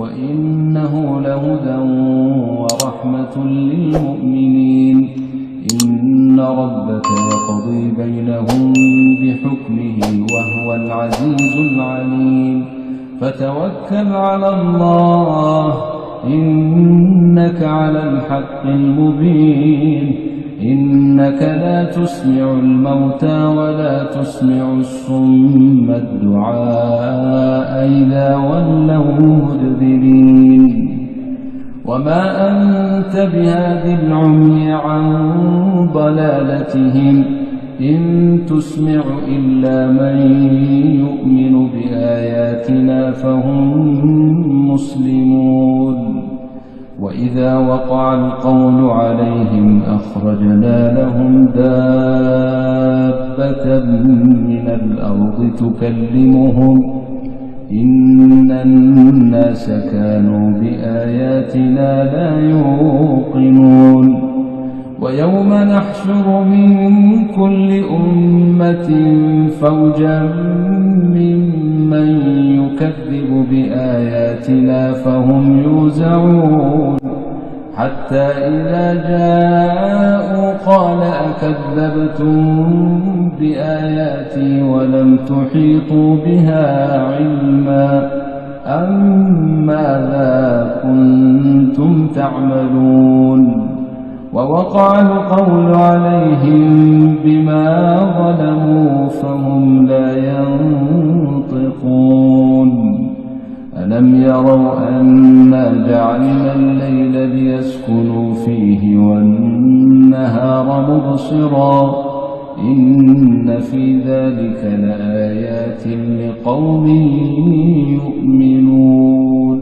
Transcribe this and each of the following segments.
وإنه لهدى ورحمة للمؤمنين. إن ربك يقضي بينهم بحكمه وهو العزيز العليم. فتوكل على الله إنك على الحق المبين. إنك لا تسمع الموتى ولا تسمع الصم الدعاء إذا ولوا مدبرين. وما أنت بهاد العمي عن ضلالتهم إن تسمع إلا من يؤمن بآياتنا فهم مسلمون. وإذا وقع القول عليهم أخرجنا لهم دابة من الأرض تكلمهم إن الناس كانوا بآياتنا لا يوقنون. ويوم نحشر من كل أمة فوجا ممن يكذب بآياتنا فهم يوزعون حتى إذا جاءوا قال أكذبتم بآياتي ولم تحيطوا بها علما أم ماذا كنتم تعملون. ووقع القول عليهم بما ظلموا فهم لا ينطقون. ألم يروا أنا جعلنا الليل ليسكنوا فيه والنهار مبصرا إن في ذلك لآيات لقوم يؤمنون.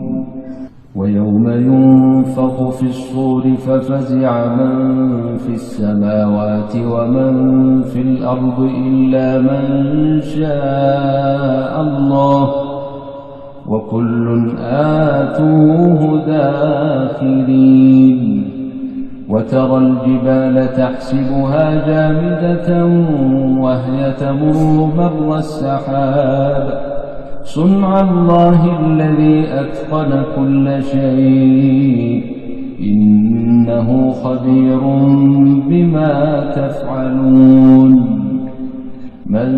ويوم ينفخ في الصور ففزع من في السماوات ومن في الأرض إلا من شاء الله وكل آتوه داخرين. وترى الجبال تحسبها جامدة وهي تمر مر السحاب صنع الله الذي أتقن كل شيء إنه خبير بما تفعلون. من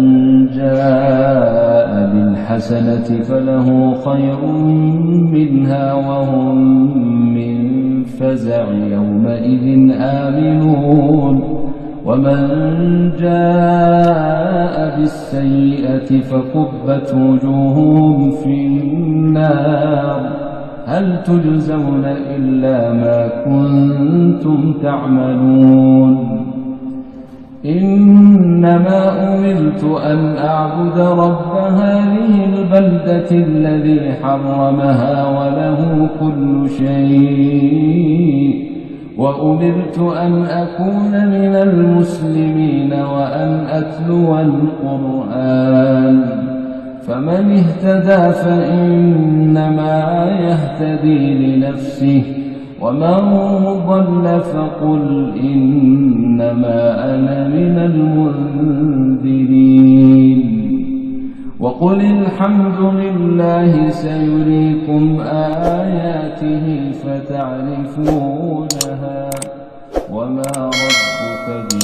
جاء بالحسنة فله خير منها وهم من فزع يومئذ آمنون. ومن جاء بالسيئة فكبت وجوههم في النار هل تجزون إلا ما كنتم تعملون. إنما أمرت أن أعبد رب هذه البلدة الذي حرمها وله كل شيء وأمرت أن أكون من المسلمين وأن أتلو القرآن. فمن اهتدى فإنما يهتدي لنفسه ومن ضل فقل إنما أنا من المنذرين. وقل الحمد لله سيريكم آياته فتعرفونها وما ربك